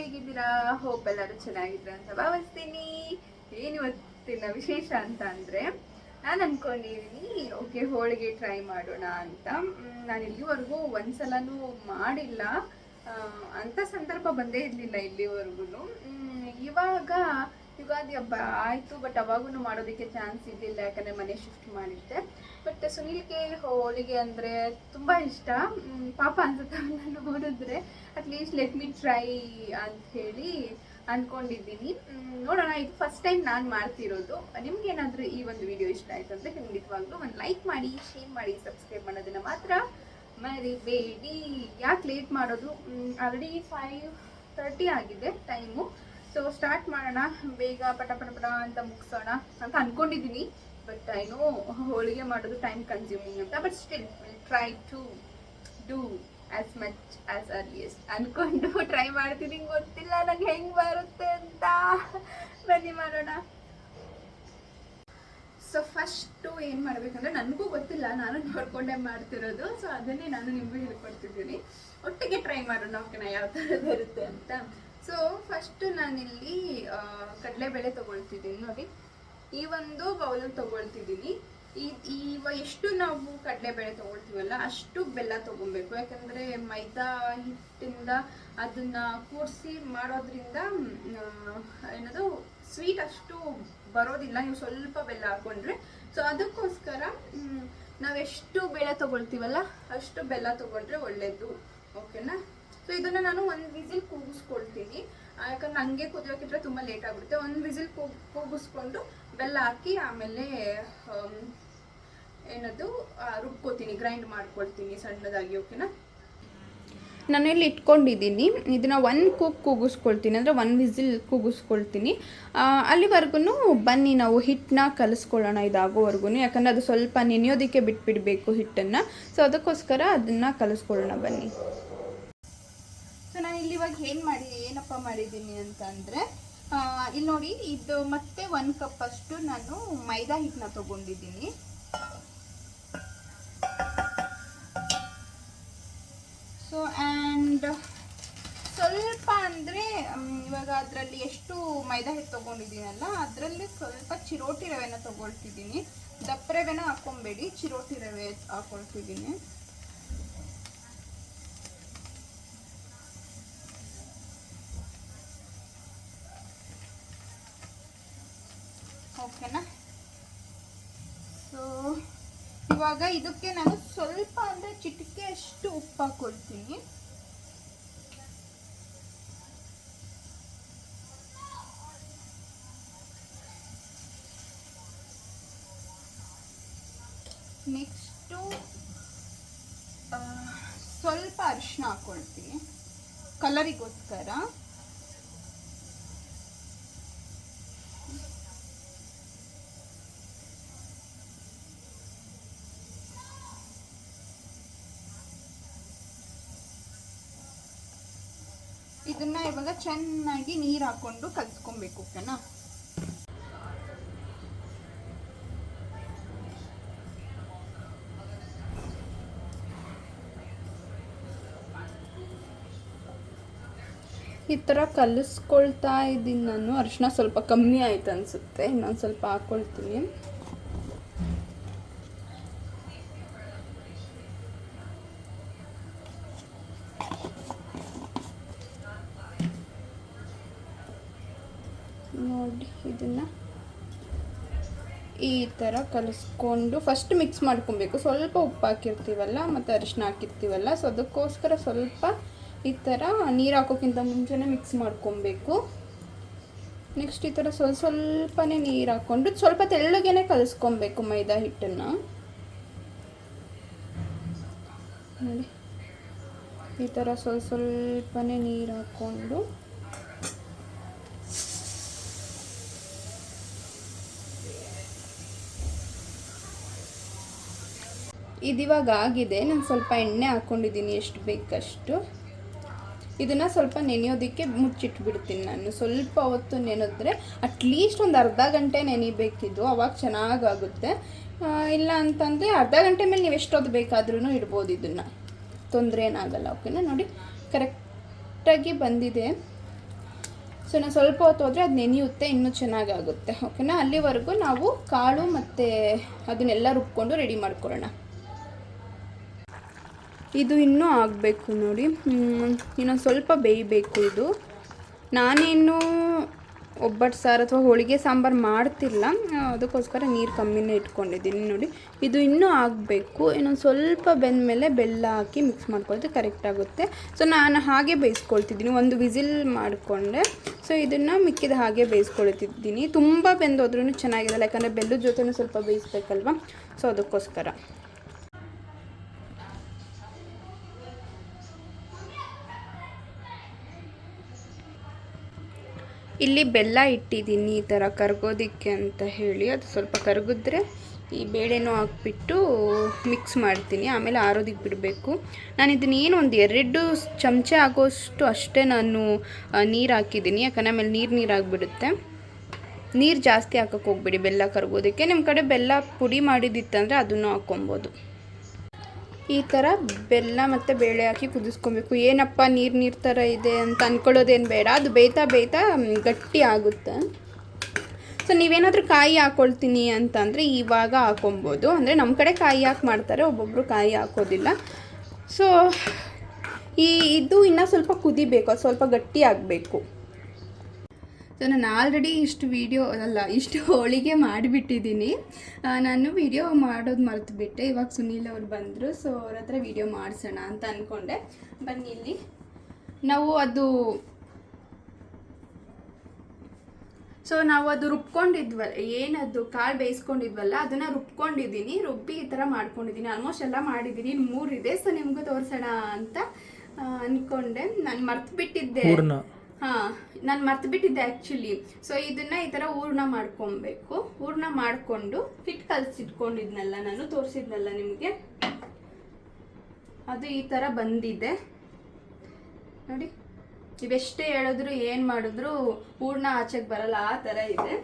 ಹೇಗಿದ್ದೀರಾ? ಹೋಪ್ ಎಲ್ಲರೂ ಚೆನ್ನಾಗಿದ್ದೀರಾ ಅಂತ ಭಾವಿಸ್ತೀನಿ. ಏನಿವತ್ತಿನ ವಿಶೇಷ ಅಂತ ಅಂದರೆ ನಾನು ಅಂದ್ಕೊಂಡಿದ್ದೀನಿ ಓಕೆ ಹೋಳಿಗೆ ಟ್ರೈ ಮಾಡೋಣ ಅಂತ. ನಾನು ಇಲ್ಲಿವರೆಗೂ ಒಂದ್ಸಲನೂ ಮಾಡಿಲ್ಲ, ಅಂಥ ಸಂದರ್ಭ ಬಂದೇ ಇರಲಿಲ್ಲ ಇಲ್ಲಿವರೆಗೂ. ಇವಾಗ ಯುಗಾದಿ ಹಬ್ಬ ಆಯಿತು, ಬಟ್ ಅವಾಗೂ ಮಾಡೋದಕ್ಕೆ ಚಾನ್ಸ್ ಇರಲಿಲ್ಲ, ಯಾಕಂದರೆ ಮನೆ ಶಿಫ್ಟ್ ಮಾಡಿದ್ದೆ. ಬಟ್ ಸುನೀಲ್ಗೆ ಹೋಳಿಗೆ ಅಂದರೆ ತುಂಬ ಇಷ್ಟ. ಪಾಪ ಅನ್ಸುತ್ತೆ ನಾನು ನೋಡಿದ್ರೆ ಅಟ್ಲೀಸ್ಟ್ ಲೆಟ್ ಮಿ ಟ್ರೈ ಅಂತ ಹೇಳಿ ಅಂದ್ಕೊಂಡಿದ್ದೀನಿ. ನೋಡೋಣ, ಇದು ಫಸ್ಟ್ ಟೈಮ್ ನಾನು ಮಾಡ್ತಿರೋದು. ನಿಮ್ಗೇನಾದರೂ ಈ ಒಂದು ವಿಡಿಯೋ ಇಷ್ಟ ಆಯಿತು ಅಂದರೆ ಖಂಡಿತವಾಗ್ಲೂ ಒಂದು ಲೈಕ್ ಮಾಡಿ, ಶೇರ್ ಮಾಡಿ, ಸಬ್ಸ್ಕ್ರೈಬ್ ಮಾಡೋದನ್ನು ಮಾತ್ರ ಮರಿಬೇಡಿ. ಯಾಕೆ ಲೇಟ್ ಮಾಡೋದು, ಆಲ್ರೆಡಿ 5:30 ಆಗಿದೆ ಟೈಮು. ಸೊ ಸ್ಟಾರ್ಟ್ ಮಾಡೋಣ, ಬೇಗ ಪಟ ಪಟ ಪಟ ಅಂತ ಮುಗಿಸೋಣ ಅಂತ ಅಂದ್ಕೊಂಡಿದ್ದೀನಿ. ಬಟ್ ಐ ನೋ ಹೋಳಿಗೆ ಮಾಡೋದು ಟೈಮ್ ಕನ್ಸ್ಯೂಮಿಂಗ್ ಅಂತ, but still will try to do as much as earliest ಅಂದ್ಕೊಂಡು ಟ್ರೈ ಮಾಡ್ತೀನಿ. ಗೊತ್ತಿಲ್ಲ ನಂಗೆ ಹೆಂಗೆ ಬರುತ್ತೆ ಅಂತ, ಬನ್ನಿ ಮಾಡೋಣ. ಸೊ ಫಸ್ಟು ಏನು ಮಾಡಬೇಕಂದ್ರೆ ನನಗೂ ಗೊತ್ತಿಲ್ಲ, ನಾನು ನೋಡ್ಕೊಂಡೇ ಮಾಡ್ತಿರೋದು. ಸೊ ಅದನ್ನೇ ನಾನು ನಿಮಗೂ ಹೇಳ್ಕೊಡ್ತಿದ್ದೀನಿ, ಒಟ್ಟಿಗೆ ಟ್ರೈ ಮಾಡೋಣ ಓಕೆನಾ, ಯಾವ ಥರ ಬರುತ್ತೆ ಅಂತ. ಸೊ ಫಸ್ಟು ನಾನಿಲ್ಲಿ ಕಡಲೆಬೇಳೆ ತೊಗೊಳ್ತಿದ್ದೀನಿ ನೋಡಿ, ಈ ಒಂದು ಬೌಲಲ್ಲಿ ತೊಗೊಳ್ತಿದ್ದೀನಿ. ಎಷ್ಟು ನಾವು ಕಡಲೆಬೇಳೆ ತೊಗೊಳ್ತೀವಲ್ಲ ಅಷ್ಟು ಬೆಲ್ಲ ತೊಗೊಬೇಕು, ಯಾಕಂದರೆ ಮೈದಾ ಹಿಟ್ಟಿಂದ ಅದನ್ನು ಕೂಡಿಸಿ ಮಾಡೋದ್ರಿಂದ ಏನದು ಸ್ವೀಟ್ ಅಷ್ಟು ಬರೋದಿಲ್ಲ, ನೀವು ಸ್ವಲ್ಪ ಬೆಲ್ಲ ಹಾಕ್ಕೊಂಡ್ರೆ. ಸೊ ಅದಕ್ಕೋಸ್ಕರ ನಾವೆಷ್ಟು ಬೇಳೆ ತೊಗೊಳ್ತೀವಲ್ಲ ಅಷ್ಟು ಬೆಲ್ಲ ತೊಗೊಂಡ್ರೆ ಒಳ್ಳೆಯದು ಓಕೆನಾ. ಸೊ ಇದನ್ನು ನಾನು ಒಂದು ವಿಸಿಲ್ ಕೂಗಿಸ್ಕೊಳ್ತೀನಿ, ಯಾಕಂದ್ರೆ ನನಗೆ ಕುದಿಯೋಕ್ಕಿದ್ರೆ ತುಂಬ ಲೇಟ್ ಆಗುತ್ತೆ. ಒಂದು ವಿಸಿಲ್ ಕೂಗಿಸ್ಕೊಂಡು ಬೆಲ್ಲ ಹಾಕಿ ಆಮೇಲೆ ಏನದು ರುಬ್ಕೋತೀನಿ, ಗ್ರೈಂಡ್ ಮಾಡ್ಕೊಳ್ತೀನಿ ಸಣ್ಣದಾಗಿ ಓಕೆನಾ. ನಾನಿಲ್ಲಿ ಇಟ್ಕೊಂಡಿದ್ದೀನಿ, ಇದನ್ನು ಒಂದು ಕೂಗಿಸ್ಕೊಳ್ತೀನಿ, ಅಂದರೆ ಒಂದು ವಿಸಿಲ್ ಕೂಗಿಸ್ಕೊಳ್ತೀನಿ. ಅಲ್ಲಿವರೆಗೂ ಬನ್ನಿ ನಾವು ಹಿಟ್ಟನ್ನ ಕಲಿಸ್ಕೊಳ್ಳೋಣ ಇದಾಗೋವರೆಗೂ, ಯಾಕಂದರೆ ಅದು ಸ್ವಲ್ಪ ನೆನೆಯೋದಕ್ಕೆ ಬಿಟ್ಬಿಡಬೇಕು ಹಿಟ್ಟನ್ನು. ಸೊ ಅದಕ್ಕೋಸ್ಕರ ಅದನ್ನು ಕಲಿಸ್ಕೊಳ್ಳೋಣ ಬನ್ನಿ. ಸೊ ನಾನು ಇಲ್ಲಿ ಇವಾಗ ಏನಪ್ಪ ಮಾಡಿದ್ದೀನಿ ಅಂತ ಅಂದರೆ, ಇಲ್ಲಿ ನೋಡಿ, ಇದು ಮತ್ತೆ 1 ಕಪ್ ಅಷ್ಟು ನಾನು ಮೈದಾ ಹಿಟ್ಟನ್ನ ತೊಗೊಂಡಿದ್ದೀನಿ. ಸೊ ಆ್ಯಂಡ್ ಸ್ವಲ್ಪ ಅಂದರೆ ಇವಾಗ ಅದರಲ್ಲಿ ಎಷ್ಟು ಮೈದಾ ಹಿಟ್ಟು ತೊಗೊಂಡಿದ್ದೀನಲ್ಲ ಅದರಲ್ಲಿ ಸ್ವಲ್ಪ ಚಿರೋಟಿ ರವೆನ ತೊಗೊಳ್ತಿದ್ದೀನಿ. ದಪ್ಪ ರವೆನ ಹಾಕ್ಕೊಬೇಡಿ, ಚಿರೋಟಿ ರವೆ ಹಾಕ್ಕೊಳ್ತಿದ್ದೀನಿ. ಓಕೆನಾ. ಸೊ ಇವಾಗ ಇದಕ್ಕೆ ನಾನು ಸ್ವಲ್ಪ ಅಂದರೆ ಚಿಟಿಕೆ ಅಷ್ಟು ಉಪ್ಪು ಹಾಕ್ಕೊಳ್ತೀನಿ. ನೆಕ್ಸ್ಟು ಸ್ವಲ್ಪ ಅರಿಶಿನ ಹಾಕ್ಕೊಳ್ತೀನಿ ಕಲರಿಗೋಸ್ಕರ. ಇದನ್ನ ಇವಾಗ ಚೆನ್ನಾಗಿ ನೀರು ಹಾಕೊಂಡು ಕಲಿಸ್ಕೊಬೇಕು ಓಕೆನಾ. ಈ ಥರ ಕಲಿಸ್ಕೊಳ್ತಾ ಇದ್ದೀನಿ ನಾನು. ಅರಿಶಿನ ಸ್ವಲ್ಪ ಕಮ್ಮಿ ಆಯ್ತು ಅನಿಸುತ್ತೆ, ಇನ್ನೊಂದು ಸ್ವಲ್ಪ ಹಾಕ್ಕೊಳ್ತೀನಿ. ನೋಡಿ ಇದನ್ನು ಈ ಥರ ಕಲಿಸ್ಕೊಂಡು ಫಸ್ಟ್ ಮಿಕ್ಸ್ ಮಾಡ್ಕೊಬೇಕು. ಸ್ವಲ್ಪ ಉಪ್ಪು ಹಾಕಿರ್ತೀವಲ್ಲ ಮತ್ತು ಅರಿಶಿನ ಹಾಕಿರ್ತೀವಲ್ಲ, ಸೊ ಅದಕ್ಕೋಸ್ಕರ ಸ್ವಲ್ಪ ಈ ಥರ ನೀರು ಹಾಕೋಕ್ಕಿಂತ ಮುಂಚೆನೇ ಮಿಕ್ಸ್ ಮಾಡ್ಕೊಬೇಕು. ನೆಕ್ಸ್ಟ್ ಈ ಥರ ಸ್ವಲ್ಪನೇ ನೀರು ಹಾಕ್ಕೊಂಡು ಸ್ವಲ್ಪ ತೆಳ್ಳಗೇನೆ ಕಲಿಸ್ಕೊಬೇಕು ಮೈದಾ ಹಿಟ್ಟನ್ನು ನೋಡಿ. ಈ ಥರ ಸ್ವಲ್ಪನೇ ನೀರು ಹಾಕ್ಕೊಂಡು ಇದಿವಾಗ ಆಗಿದೆ. ನಾನು ಸ್ವಲ್ಪ ಎಣ್ಣೆ ಹಾಕ್ಕೊಂಡಿದ್ದೀನಿ ಎಷ್ಟು ಬೇಕಷ್ಟು. ಇದನ್ನು ಸ್ವಲ್ಪ ನೆನೆಯೋದಕ್ಕೆ ಮುಚ್ಚಿಟ್ಬಿಡ್ತೀನಿ ನಾನು. ಸ್ವಲ್ಪ ಹೊತ್ತು ನೆನೆದ್ರೆ ಅಟ್ಲೀಸ್ಟ್ ಒಂದು ಅರ್ಧ ಗಂಟೆ ನೆನಿಬೇಕಿದ್ದು, ಅವಾಗ ಚೆನ್ನಾಗಾಗುತ್ತೆ. ಇಲ್ಲ ಅಂತಂದರೆ ಅರ್ಧ ಗಂಟೆ ಮೇಲೆ ನೀವು ಎಷ್ಟೊತ್ತು ಬೇಕಾದ್ರೂ ಇಡ್ಬೋದು, ಇದನ್ನು ತೊಂದರೆ ಏನಾಗಲ್ಲ ಓಕೆನಾ. ನೋಡಿ ಕರೆಕ್ಟಾಗಿ ಬಂದಿದೆ. ಸೊ ನಾನು ಸ್ವಲ್ಪ ಹೊತ್ತು ಹೋದರೆ ಅದು ನೆನೆಯುತ್ತೆ, ಇನ್ನೂ ಚೆನ್ನಾಗಾಗುತ್ತೆ. ಓಕೆನಾ, ಅಲ್ಲಿವರೆಗೂ ನಾವು ಕಾಳು ಮತ್ತು ಅದನ್ನೆಲ್ಲ ರುಬ್ಕೊಂಡು ರೆಡಿ ಮಾಡ್ಕೊಳ್ಳೋಣ. ಇದು ಇನ್ನೂ ಆಗಬೇಕು ನೋಡಿ, ಇನ್ನೊಂದು ಸ್ವಲ್ಪ ಬೇಯಬೇಕು ಇದು. ನಾನೇನು ಒಬ್ಬಟ್ಟು ಸಾರು ಅಥವಾ ಹೋಳಿಗೆ ಸಾಂಬಾರು ಮಾಡ್ತಿಲ್ಲ, ಅದಕ್ಕೋಸ್ಕರ ನೀರು ಕಮ್ಮಿನೇ ಇಟ್ಕೊಂಡಿದ್ದೀನಿ ನೋಡಿ. ಇದು ಇನ್ನೂ ಆಗಬೇಕು, ಇನ್ನೊಂದು ಸ್ವಲ್ಪ ಬೆಂದಮೇಲೆ ಬೆಲ್ಲ ಹಾಕಿ ಮಿಕ್ಸ್ ಮಾಡ್ಕೊಳ್ತೆ ಕರೆಕ್ಟ್ ಆಗುತ್ತೆ. ಸೊ ನಾನು ಹಾಗೆ ಬೇಯಿಸ್ಕೊಳ್ತಿದ್ದೀನಿ, ಒಂದು ವಿಸಿಲ್ ಮಾಡಿಕೊಂಡೆ. ಸೊ ಇದನ್ನು ಮಿಕ್ಕಿದ ಹಾಗೆ ಬೇಯಿಸ್ಕೊಳ್ತಿದ್ದೀನಿ. ತುಂಬ ಬೆಂದೋದ್ರೂ ಚೆನ್ನಾಗಿರಲ್ಲ, ಯಾಕಂದರೆ ಬೆಲ್ಲದ ಜೊತೆನೂ ಸ್ವಲ್ಪ ಬೇಯಿಸ್ಬೇಕಲ್ವ, ಸೊ ಅದಕ್ಕೋಸ್ಕರ. ಇಲ್ಲಿ ಬೆಲ್ಲ ಇಟ್ಟಿದ್ದೀನಿ ಈ ಥರ ಕರಗೋದಕ್ಕೆ ಅಂತ ಹೇಳಿ. ಅದು ಸ್ವಲ್ಪ ಕರಗಿದ್ರೆ ಈ ಬೇಳೆನೂ ಹಾಕ್ಬಿಟ್ಟು ಮಿಕ್ಸ್ ಮಾಡ್ತೀನಿ, ಆಮೇಲೆ ಆರೋದಕ್ಕೆ ಬಿಡಬೇಕು. ನಾನು ಇದನ್ನ ಏನು ಒಂದು 2 ಚಮಚ ಆಗೋಷ್ಟು ಅಷ್ಟೇ ನಾನು ನೀರು ಹಾಕಿದ್ದೀನಿ, ಯಾಕಂದರೆ ಆಮೇಲೆ ನೀರು ಆಗಿಬಿಡುತ್ತೆ. ನೀರು ಜಾಸ್ತಿ ಹಾಕೋಕ್ಕೆ ಹೋಗ್ಬಿಡಿ ಬೆಲ್ಲ ಕರಗೋದಕ್ಕೆ. ನಿಮ್ಮ ಕಡೆ ಬೆಲ್ಲ ಪುಡಿ ಮಾಡಿದ್ದಿತ್ತಂದರೆ ಅದನ್ನು ಹಾಕ್ಕೊಬೋದು. ಈ ಥರ ಬೆಲ್ಲ ಮತ್ತು ಬೇಳೆ ಹಾಕಿ ಕುದಿಸ್ಕೊಬೇಕು. ಏನಪ್ಪ ನೀರು ಥರ ಇದೆ ಅಂತ ಅಂದ್ಕೊಳ್ಳೋದೇನು ಬೇಡ, ಅದು ಬೇಯ್ತಾ ಗಟ್ಟಿ ಆಗುತ್ತೆ. ಸೊ ನೀವೇನಾದರೂ ಕಾಯಿ ಹಾಕ್ಕೊಳ್ತೀನಿ ಅಂತಂದರೆ ಇವಾಗ ಹಾಕೊಬೋದು. ಅಂದರೆ ನಮ್ಮ ಕಡೆ ಕಾಯಿ ಹಾಕಿ ಮಾಡ್ತಾರೆ, ಒಬ್ಬೊಬ್ಬರು ಕಾಯಿ ಹಾಕೋದಿಲ್ಲ. ಸೊ ಇದು ಇನ್ನೂ ಸ್ವಲ್ಪ ಕುದಿಬೇಕು, ಅದು ಸ್ವಲ್ಪ ಗಟ್ಟಿ ಆಗಬೇಕು. ಸೊ ನಾನು ಆಲ್ರೆಡಿ ಇಷ್ಟು ಹೋಳಿಗೆ ಮಾಡಿಬಿಟ್ಟಿದ್ದೀನಿ. ನಾನು ವಿಡಿಯೋ ಮಾಡೋದು ಮರೆತುಬಿಟ್ಟೆ. ಇವಾಗ ಸುನೀಲ್ ಅವ್ರು ಬಂದರು, ಸೊ ಅವ್ರ ಹತ್ರ ವಿಡಿಯೋ ಮಾಡಿಸೋಣ ಅಂತ ಅಂದ್ಕೊಂಡೆ. ಬನ್ನಿ, ಇಲ್ಲಿ ನಾವು ಅದು ರುಬ್ಕೊಂಡಿದ್ವಲ್ಲ, ಏನದು ಕಾಳು ಬೇಯಿಸ್ಕೊಂಡಿದ್ವಲ್ಲ ಅದನ್ನು ರುಬ್ಕೊಂಡಿದ್ದೀನಿ. ರುಬ್ಬಿ ಈ ಥರ ಮಾಡ್ಕೊಂಡಿದ್ದೀನಿ. ಆಲ್ಮೋಸ್ಟ್ ಎಲ್ಲ ಮಾಡಿದ್ದೀನಿ, 3 ಇದೆ. ಸೊ ನಿಮಗೂ ತೋರಿಸೋಣ ಅಂತ ಅಂದ್ಕೊಂಡೆ. ನಾನು ಮರೆತುಬಿಟ್ಟಿದ್ದೆ. ನಾನು ಮರೆತುಬಿಟ್ಟಿದ್ದೆ ಆ್ಯಕ್ಚುಲಿ. ಸೊ ಇದನ್ನು ಈ ಥರ ಹೂರ್ಣ ಮಾಡ್ಕೊಬೇಕು. ಹೂರ್ಣ ಮಾಡಿಕೊಂಡು ಹಿಟ್ಟು ಕಲಸಿಟ್ಕೊಂಡಿದ್ನಲ್ಲ, ನಾನು ತೋರಿಸಿದ್ನಲ್ಲ ನಿಮಗೆ, ಅದು ಈ ಥರ ಬಂದಿದೆ ನೋಡಿ. ಇವೆಷ್ಟೇ ಹೇಳಿದ್ರು ಏನು ಮಾಡಿದ್ರು ಹೂರ್ಣ ಆಚೆಗೆ ಬರಲ್ಲ, ಆ ಥರ ಇದೆ.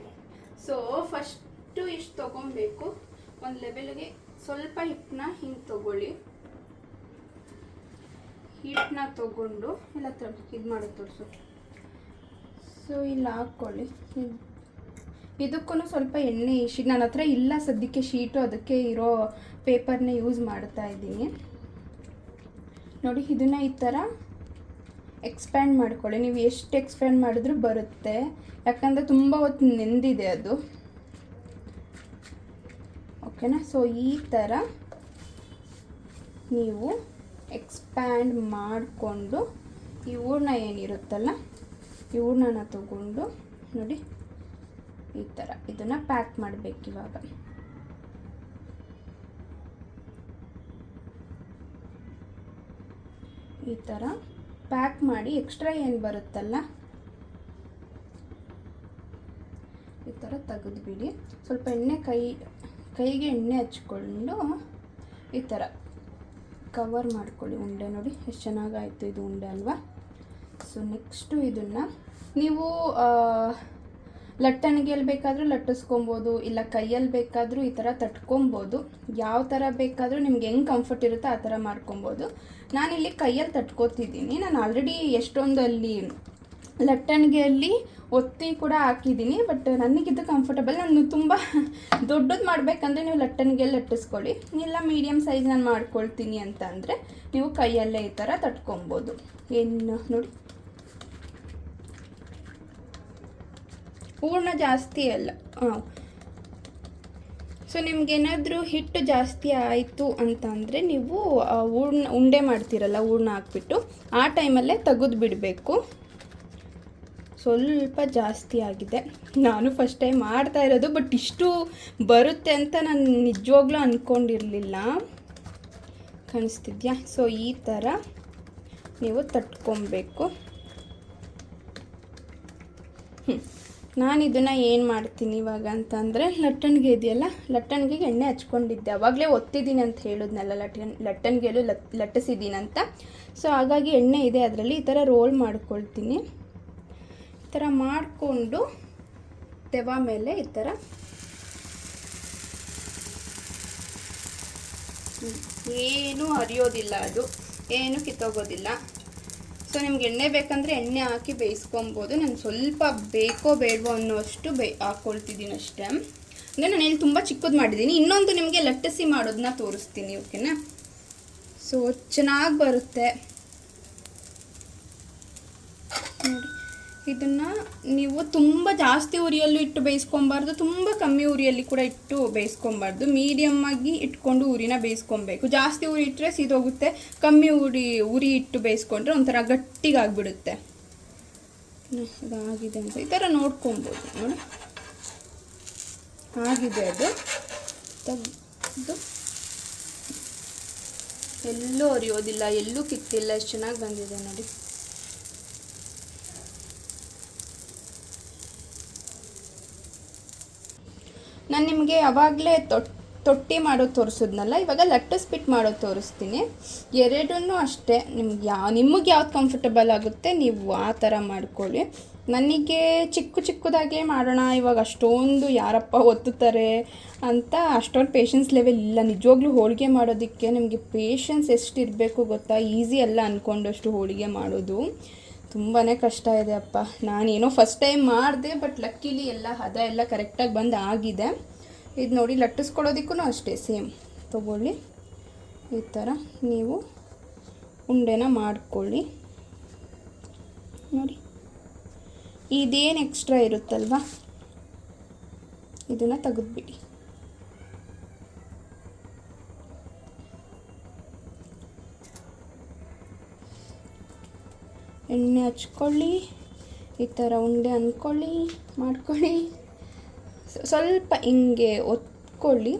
ಸೊ ಫಸ್ಟು ಇಷ್ಟು ತೊಗೊಬೇಕು. ಒಂದು ಲೆವೆಲ್ಗೆ ಸ್ವಲ್ಪ ಹಿಟ್ಟನ್ನ ಹಿಂಗೆ ತೊಗೊಳ್ಳಿ. ಹಿಟ್ಟನ್ನ ತೊಗೊಂಡು ಎಲ್ಲ ಇದು ಮಾಡೋದು ತೋರಿಸು. ಸೊ ಇಲ್ಲಿ ಹಾಕ್ಕೊಳ್ಳಿ. ಇದಕ್ಕೂ ಸ್ವಲ್ಪ ಎಣ್ಣೆ ನನ್ನ ಹತ್ರ ಇಲ್ಲ ಸದ್ಯಕ್ಕೆ ಶೀಟು, ಅದಕ್ಕೆ ಇರೋ ಪೇಪರ್ನೇ ಯೂಸ್ ಮಾಡ್ತಾ ಇದ್ದೀನಿ ನೋಡಿ. ಇದನ್ನು ಈ ಥರ ಎಕ್ಸ್ಪ್ಯಾಂಡ್ ಮಾಡ್ಕೊಳ್ಳಿ. ನೀವು ಎಷ್ಟು ಎಕ್ಸ್ಪ್ಯಾಂಡ್ ಮಾಡಿದ್ರೂ ಬರುತ್ತೆ, ಯಾಕಂದರೆ ತುಂಬ ಹೊತ್ತು ನೆಂದಿದೆ ಅದು. ಓಕೆನಾ. ಸೊ ಈ ಥರ ನೀವು ಎಕ್ಸ್ಪ್ಯಾಂಡ್ ಮಾಡಿಕೊಂಡು ಈ ಹೂರ್ಣ ಏನಿರುತ್ತಲ್ಲ, ಈ ಹೂರ್ಣನ ತಗೊಂಡು ನೋಡಿ ಈ ಥರ ಇದನ್ನು ಪ್ಯಾಕ್ ಮಾಡಬೇಕು. ಇವಾಗ ಈ ಥರ ಪ್ಯಾಕ್ ಮಾಡಿ ಎಕ್ಸ್ಟ್ರಾ ಏನು ಬರುತ್ತಲ್ಲ ಈ ಥರ ತೆಗೆದುಬಿಡಿ. ಸ್ವಲ್ಪ ಎಣ್ಣೆ ಕೈಗೆ ಎಣ್ಣೆ ಹಚ್ಕೊಂಡು ಈ ಥರ ಕವರ್ ಮಾಡ್ಕೊಳ್ಳಿ. ಉಂಡೆ ನೋಡಿ ಎಷ್ಟು ಚೆನ್ನಾಗಾಯಿತು ಇದು ಉಂಡೆ ಅಲ್ವಾ. ಸೊ ನೆಕ್ಸ್ಟು ಇದನ್ನು ನೀವು ಲಟ್ಟಣಿಗೆಯಲ್ಲಿ ಬೇಕಾದರೂ ಲಟ್ಟಿಸ್ಕೊಬೋದು, ಇಲ್ಲ ಕೈಯಲ್ಲಿ ಬೇಕಾದರೂ ಈ ಥರ ತಟ್ಕೊಬೋದು. ಯಾವ ಥರ ಬೇಕಾದರೂ ನಿಮ್ಗೆ ಹೆಂಗೆ ಕಂಫರ್ಟ್ ಇರುತ್ತೋ ಆ ಥರ ಮಾಡ್ಕೊಬೋದು. ನಾನಿಲ್ಲಿ ಕೈಯಲ್ಲಿ ತಟ್ಕೋತಿದ್ದೀನಿ. ನಾನು ಆಲ್ರೆಡಿ ಎಷ್ಟೊಂದು ಅಲ್ಲಿ ಲಟ್ಟಣಿಗೆಯಲ್ಲಿ ಒತ್ತಿ ಕೂಡ ಹಾಕಿದ್ದೀನಿ, ಬಟ್ ನನಗಿದು ಕಂಫರ್ಟಬಲ್. ನಾನು ತುಂಬ ದೊಡ್ಡದು ಮಾಡಬೇಕಂದ್ರೆ ನೀವು ಲಟ್ಟಣಿಗೆಯಲ್ಲಿ ಲಟ್ಟಿಸ್ಕೊಳ್ಳಿ, ಇಲ್ಲ ಮೀಡಿಯಮ್ ಸೈಜ್ ನಾನು ಮಾಡ್ಕೊಳ್ತೀನಿ ಅಂತ ಅಂದರೆ ನೀವು ಕೈಯಲ್ಲೇ ಈ ಥರ ತಟ್ಕೊಬೋದು. ಏನು ನೋಡಿ, ಹೂರ್ಣ ಜಾಸ್ತಿ ಅಲ್ಲ. ಸೊ ನಿಮ್ಗೇನಾದರೂ ಹಿಟ್ಟು ಜಾಸ್ತಿ ಆಯಿತು ಅಂತಂದರೆ ನೀವು ಉಂಡೆ ಮಾಡ್ತೀರಲ್ಲ ಹೂರ್ಣ ಹಾಕ್ಬಿಟ್ಟು, ಆ ಟೈಮಲ್ಲೇ ತೆಗೆದು ಬಿಡಬೇಕು. ಸ್ವಲ್ಪ ಜಾಸ್ತಿ ಆಗಿದೆ. ನಾನು ಫಸ್ಟ್ ಟೈಮ್ ಮಾಡ್ತಾ ಇರೋದು, ಬಟ್ ಇಷ್ಟು ಬರುತ್ತೆ ಅಂತ ನಾನು ನಿಜವಾಗ್ಲೂ ಅಂದ್ಕೊಂಡಿರಲಿಲ್ಲ. ಕಾಣಿಸ್ತಿದ್ಯಾ? ಸೊ ಈ ಥರ ನೀವು ತಟ್ಕೊಬೇಕು. ನಾನು ಇದನ್ನು ಏನು ಮಾಡ್ತೀನಿ ಇವಾಗ ಅಂತಂದರೆ, ಲಟ್ಟಣಿಗೆ ಇದೆಯಲ್ಲ, ಲಟ್ಟಣಿಗೆಗೆ ಎಣ್ಣೆ ಹಚ್ಕೊಂಡಿದ್ದೆ. ಆವಾಗಲೇ ಒತ್ತಿದ್ದೀನಿ ಅಂತ ಹೇಳಿದ್ನಲ್ಲ, ಲಟ್ಟಣಿಗೆಯಲ್ಲೂ ಲಟ್ಟಿಸಿದ್ದೀನಂತ. ಸೊ ಹಾಗಾಗಿ ಎಣ್ಣೆ ಇದೆ ಅದರಲ್ಲಿ. ಈ ಥರ ರೋಲ್ ಮಾಡ್ಕೊಳ್ತೀನಿ. ಈ ಥರ ಮಾಡಿಕೊಂಡು ತೆವ ಮೇಲೆ ಈ ಥರ ಏನೂ ಹರಿಯೋದಿಲ್ಲ, ಅದು ಏನು ಕಿತ್ತೋಗೋದಿಲ್ಲ. ಸೊ ನಿಮ್ಗೆ ಎಣ್ಣೆ ಬೇಕಂದರೆ ಎಣ್ಣೆ ಹಾಕಿ ಬೇಯಿಸ್ಕೊಬೋದು. ನಾನು ಸ್ವಲ್ಪ ಬೇಕೋ ಬೇಡವೋ ಅನ್ನೋಷ್ಟು ಹಾಕ್ಕೊಳ್ತಿದ್ದೀನಿ ಅಷ್ಟೇ. ಅಂದರೆ ನಾನು ಇಲ್ಲಿ ತುಂಬ ಚಿಕ್ಕದು ಮಾಡಿದ್ದೀನಿ. ಇನ್ನೊಂದು ನಿಮಗೆ ಲಟ್ಟಿಸಿ ಮಾಡೋದನ್ನ ತೋರಿಸ್ತೀನಿ, ಓಕೆನಾ? ಸೊ ಚೆನ್ನಾಗಿ ಬರುತ್ತೆ ನೋಡಿ. ಇದನ್ನು ನೀವು ತುಂಬ ಜಾಸ್ತಿ ಉರಿಯಲ್ಲೂ ಇಟ್ಟು ಬೇಯಿಸ್ಕೊಬಾರ್ದು, ತುಂಬ ಕಮ್ಮಿ ಉರಿಯಲ್ಲಿ ಕೂಡ ಇಟ್ಟು ಬೇಯಿಸ್ಕೊಬಾರ್ದು. ಮೀಡಿಯಮ್ಮಾಗಿ ಇಟ್ಕೊಂಡು ಉರಿನ ಬೇಯಿಸ್ಕೊಬೇಕು. ಜಾಸ್ತಿ ಉರಿ ಇಟ್ಟರೆ ಸೀದೋಗುತ್ತೆ, ಕಮ್ಮಿ ಉರಿ ಇಟ್ಟು ಬೇಯಿಸ್ಕೊಂಡ್ರೆ ಒಂಥರ ಗಟ್ಟಿಗಾಗ್ಬಿಡುತ್ತೆ. ಇದಾಗಿದೆ ಅಂತ ಈ ಥರ ನೋಡ್ಕೊಬೋದು ನೋಡಿ. ಆಗಿದೆ, ಅದು ತೆಗೆದು ಎಲ್ಲೂ ಅರಿಯೋದಿಲ್ಲ, ಎಲ್ಲೂ ಕಿತ್ತಿಲ್ಲ, ಎಷ್ಟು ಚೆನ್ನಾಗಿ ಬಂದಿದೆ ನೋಡಿ. ನಾನು ನಿಮಗೆ ಆವಾಗಲೇ ತೊಟ್ಟಿ ಮಾಡೋದು ತೋರಿಸಿದ್ನಲ್ಲ, ಇವಾಗ ಲಟ್ಟಿಸ್ಬಿಟ್ಟು ಮಾಡೋದು ತೋರಿಸ್ತೀನಿ. ಎರಡನ್ನೂ ಅಷ್ಟೇ, ನಿಮಗೆ ಯಾವ್ದು ಕಂಫರ್ಟಬಲ್ ಆಗುತ್ತೆ ನೀವು ಆ ಥರ ಮಾಡ್ಕೊಳ್ಳಿ. ನನಗೆ ಚಿಕ್ಕದಾಗೇ ಮಾಡೋಣ, ಇವಾಗ ಅಷ್ಟೊಂದು ಯಾರಪ್ಪ ಒತ್ತುತ್ತಾರೆ ಅಂತ ಅಷ್ಟೊಂದು ಪೇಷನ್ಸ್ ಲೆವೆಲ್ ಇಲ್ಲ. ನಿಜವಾಗ್ಲೂ ಹೋಳಿಗೆ ಮಾಡೋದಕ್ಕೆ ನಿಮಗೆ ಪೇಷನ್ಸ್ ಎಷ್ಟು ಇರಬೇಕು ಗೊತ್ತಾ? ಈಸಿ ಅಲ್ಲ ಅಂದ್ಕೊಂಡಷ್ಟು ಹೋಳಿಗೆ ಮಾಡೋದು ತುಂಬಾ ಕಷ್ಟ ಇದೆ ಅಪ್ಪ. ನಾನೇನೋ ಫಸ್ಟ್ ಟೈಮ್ ಮಾಡಿದೆ, ಬಟ್ ಲಕ್ಕಿಲಿ ಎಲ್ಲ ಹದ ಎಲ್ಲ ಕರೆಕ್ಟಾಗಿ ಬಂದು ಆಗಿದೆ. ಇದು ನೋಡಿ, ಲಟ್ಟಿಸ್ಕೊಳ್ಳೋದಕ್ಕೂ ಅಷ್ಟೇ ಸೇಮ್ ತೊಗೊಳ್ಳಿ. ಈ ಥರ ನೀವು ಉಂಡೆನ ಮಾಡ್ಕೊಳ್ಳಿ ನೋಡಿ. ಇದೇನು ಎಕ್ಸ್ಟ್ರಾ ಇರುತ್ತಲ್ವ ಇದನ್ನು ತೆಗೆದುಬಿಡಿ. ಎಣ್ಣೆ ಹಚ್ಕೊಳ್ಳಿ, ಈ ಥರ ಉಂಡೆ ಅಂದ್ಕೊಳ್ಳಿ, ಮಾಡ್ಕೊಳ್ಳಿ. ಸ್ವಲ್ಪ ಹಿಂಗೆ ಒತ್ಕೊಳ್ಳಿ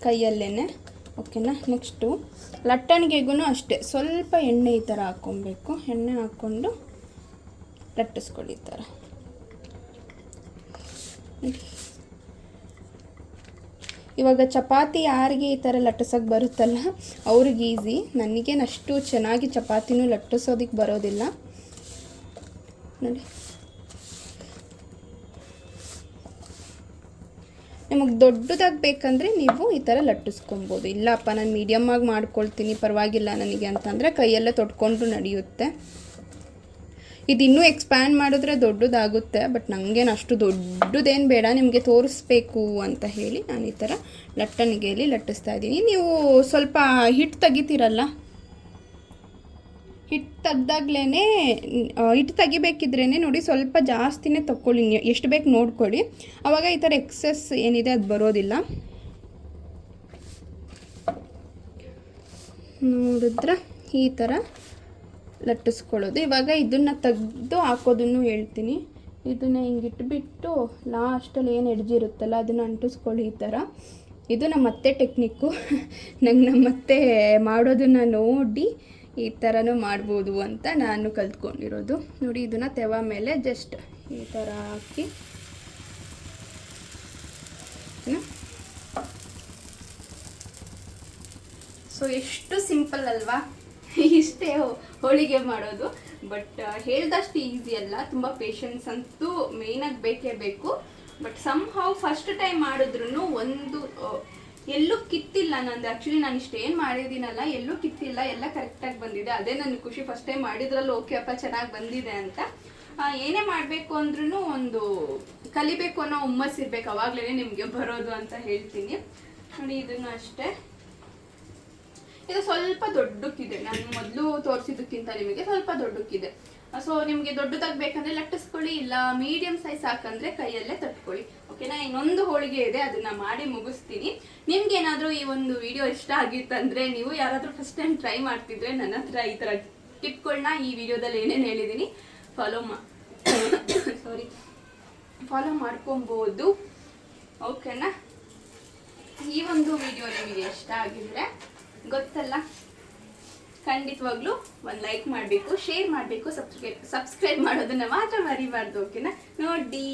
ಕೈಯಲ್ಲೇ, ಓಕೆನಾ? ನೆಕ್ಸ್ಟು ಲಟ್ಟಣಿಗೆಗೂ ಅಷ್ಟೇ ಸ್ವಲ್ಪ ಎಣ್ಣೆ ಈ ಥರ ಹಾಕ್ಕೊಬೇಕು. ಎಣ್ಣೆ ಹಾಕ್ಕೊಂಡು ಲಟ್ಟಿಸ್ಕೊಳ್ಳಿ ಈ ಥರ. ಇವಾಗ ಚಪಾತಿ ಯಾರಿಗೆ ಈ ಥರ ಲಟ್ಟಿಸೋಕ್ಕೆ ಬರುತ್ತಲ್ಲ ಅವ್ರಿಗೆ ಈಸಿ. ನನಗೇನಷ್ಟು ಚೆನ್ನಾಗಿ ಚಪಾತಿನೂ ಲಟ್ಟಿಸೋದಕ್ಕೆ ಬರೋದಿಲ್ಲ ನೋಡಿ. ನಿಮಗೆ ದೊಡ್ಡದಾಗಿ ಬೇಕಂದರೆ ನೀವು ಈ ಥರ ಲಟ್ಟಿಸ್ಕೊಬೋದು. ಇಲ್ಲಪ್ಪ ನಾನು ಮೀಡಿಯಮ್ಮಾಗಿ ಮಾಡ್ಕೊಳ್ತೀನಿ ಪರವಾಗಿಲ್ಲ ನನಗೆ ಅಂತಂದರೆ ಕೈಯೆಲ್ಲ ತೊಟ್ಕೊಂಡು ನಡೆಯುತ್ತೆ. ಇದು ಇನ್ನೂ ಎಕ್ಸ್ಪ್ಯಾಂಡ್ ಮಾಡಿದ್ರೆ ದೊಡ್ಡದಾಗುತ್ತೆ, ಬಟ್ ನನಗೇನು ಅಷ್ಟು ದೊಡ್ಡದೇನು ಬೇಡ, ನಿಮಗೆ ತೋರಿಸ್ಬೇಕು ಅಂತ ಹೇಳಿ ನಾನು ಈ ಥರ ಲಟ್ಟಣಿಗೆಯಲ್ಲಿ ಲಟ್ಟಿಸ್ತಾ ಇದ್ದೀನಿ. ನೀವು ಸ್ವಲ್ಪ ಹಿಟ್ಟು ತೆಗಿತೀರಲ್ಲ, ಹಿಟ್ಟು ತೆಗಿಬೇಕಿದ್ರೇ ನೋಡಿ ಸ್ವಲ್ಪ ಜಾಸ್ತಿನೇ ತಗೊಳ್ಳಿ, ಎಷ್ಟು ಬೇಕು ನೋಡ್ಕೊಳ್ಳಿ. ಆವಾಗ ಈ ಥರ ಎಕ್ಸೆಸ್ ಏನಿದೆ ಅದು ಬರೋದಿಲ್ಲ. ನೋಡಿದ್ರೆ ಈ ಥರ ಲಟ್ಟಿಸ್ಕೊಳ್ಳೋದು. ಇವಾಗ ಇದನ್ನು ತೆಗೆದು ಹಾಕೋದನ್ನು ಹೇಳ್ತೀನಿ. ಇದನ್ನು ಹಿಂಗಿಟ್ಬಿಟ್ಟು ಲಾಸ್ಟಲ್ಲಿ ಏನು ಎಡ್ಜಿರುತ್ತಲ್ಲ ಅದನ್ನು ಅಂಟಿಸ್ಕೊಳ್ಳಿ ಈ ಥರ. ಇದು ನಮ್ಮ ಅತ್ತೆ ಟೆಕ್ನಿಕ್ಕು. ನಂಗೆ ನಮ್ಮ ಅತ್ತೆ ಮಾಡೋದನ್ನು ನೋಡಿ ಈ ಥರನೂ ಮಾಡ್ಬೋದು ಅಂತ ನಾನು ಕಲ್ತ್ಕೊಂಡಿರೋದು ನೋಡಿ. ಇದನ್ನು ತೆವ ಮೇಲೆ ಜಸ್ಟ್ ಈ ಥರ ಹಾಕಿ ಸೊ ಎಷ್ಟು ಸಿಂಪಲ್ ಅಲ್ವಾ? ಇಷ್ಟೇ ಹೋಳಿಗೆ ಮಾಡೋದು. ಬಟ್ ಹೇಳ್ದಷ್ಟು ಈಸಿ ಅಲ್ಲ, ತುಂಬ ಪೇಷನ್ಸ್ ಅಂತೂ ಮೇಯ್ನಾಗಿ ಬೇಕೇ ಬೇಕು. ಬಟ್ ಸಮ್ಹೌ ಫಸ್ಟ್ ಟೈಮ್ ಮಾಡಿದ್ರು ಒಂದು ಎಲ್ಲೂ ಕಿತ್ತಿಲ್ಲ ನಂದು. ಆ್ಯಕ್ಚುಲಿ ನಾನು ಇಷ್ಟೇನು ಮಾಡಿದ್ದೀನಲ್ಲ ಎಲ್ಲೂ ಕಿತ್ತಿಲ್ಲ, ಎಲ್ಲ ಕರೆಕ್ಟಾಗಿ ಬಂದಿದೆ. ಅದೇ ನನಗೆ ಖುಷಿ, ಫಸ್ಟ್ ಟೈಮ್ ಮಾಡಿದ್ರಲ್ಲೂ ಓಕೆ ಅಪ್ಪ ಚೆನ್ನಾಗಿ ಬಂದಿದೆ ಅಂತ. ಏನೇ ಮಾಡಬೇಕು ಅಂದ್ರೂ ಒಂದು ಕಲಿಬೇಕು ಅನ್ನೋ ಹುಮ್ಮಸ್ ಇರಬೇಕು, ಅವಾಗಲೇ ನಿಮಗೆ ಬರೋದು ಅಂತ ಹೇಳ್ತೀನಿ ನೋಡಿ. ಇದನ್ನು ಅಷ್ಟೇ, ಇದು ಸ್ವಲ್ಪ ದೊಡ್ಡಕ್ಕಿದೆ, ನಾನು ಮೊದಲು ತೋರಿಸಿದ್ದಕ್ಕಿಂತ ನಿಮಗೆ ಸ್ವಲ್ಪ ದೊಡ್ಡಕ್ಕಿದೆ. ಸೊ ನಿಮಗೆ ದೊಡ್ಡದಾಗಿ ಬೇಕಂದ್ರೆ ಲಟ್ಟಿಸ್ಕೊಳ್ಳಿ, ಇಲ್ಲ ಮೀಡಿಯಂ ಸೈಜ್ ಹಾಕಂದ್ರೆ ಕೈಯಲ್ಲೇ ತಟ್ಕೊಳ್ಳಿ, ಓಕೆನಾ? ಇನ್ನೊಂದು ಹೋಳಿಗೆ ಇದೆ, ಅದನ್ನ ಮಾಡಿ ಮುಗಿಸ್ತೀನಿ. ನಿಮ್ಗೆ ಏನಾದರೂ ಈ ಒಂದು ವಿಡಿಯೋ ಇಷ್ಟ ಆಗಿತ್ತಂದ್ರೆ, ನೀವು ಯಾರಾದರೂ ಫಸ್ಟ್ ಟೈಮ್ ಟ್ರೈ ಮಾಡ್ತಿದ್ರೆ ನನ್ನ ಹತ್ರ ಈ ಥರ ಟಿಪ್ಗಳನ್ನ ಈ ವಿಡಿಯೋದಲ್ಲಿ ಏನೇನು ಹೇಳಿದ್ದೀನಿ ಫಾಲೋ ಮಾಡ್ಕೊಬೋದು, ಓಕೆನಾ? ಈ ಒಂದು ವಿಡಿಯೋ ನಿಮಗೆ ಇಷ್ಟ ಆಗಿದ್ರೆ ಗೊತ್ತಲ್ಲ, ಖಂಡಿತವಾಗ್ಲೂ ಒಂದು ಲೈಕ್ ಮಾಡಬೇಕು, ಶೇರ್ ಮಾಡಬೇಕು, ಸಬ್ಸ್ಕ್ರೈಬ್ ಮಾಡೋದನ್ನ ಮಾತ್ರ ಮರಿಬಾರ್ದು, ಓಕೆನಾ? ನೋಡಿ.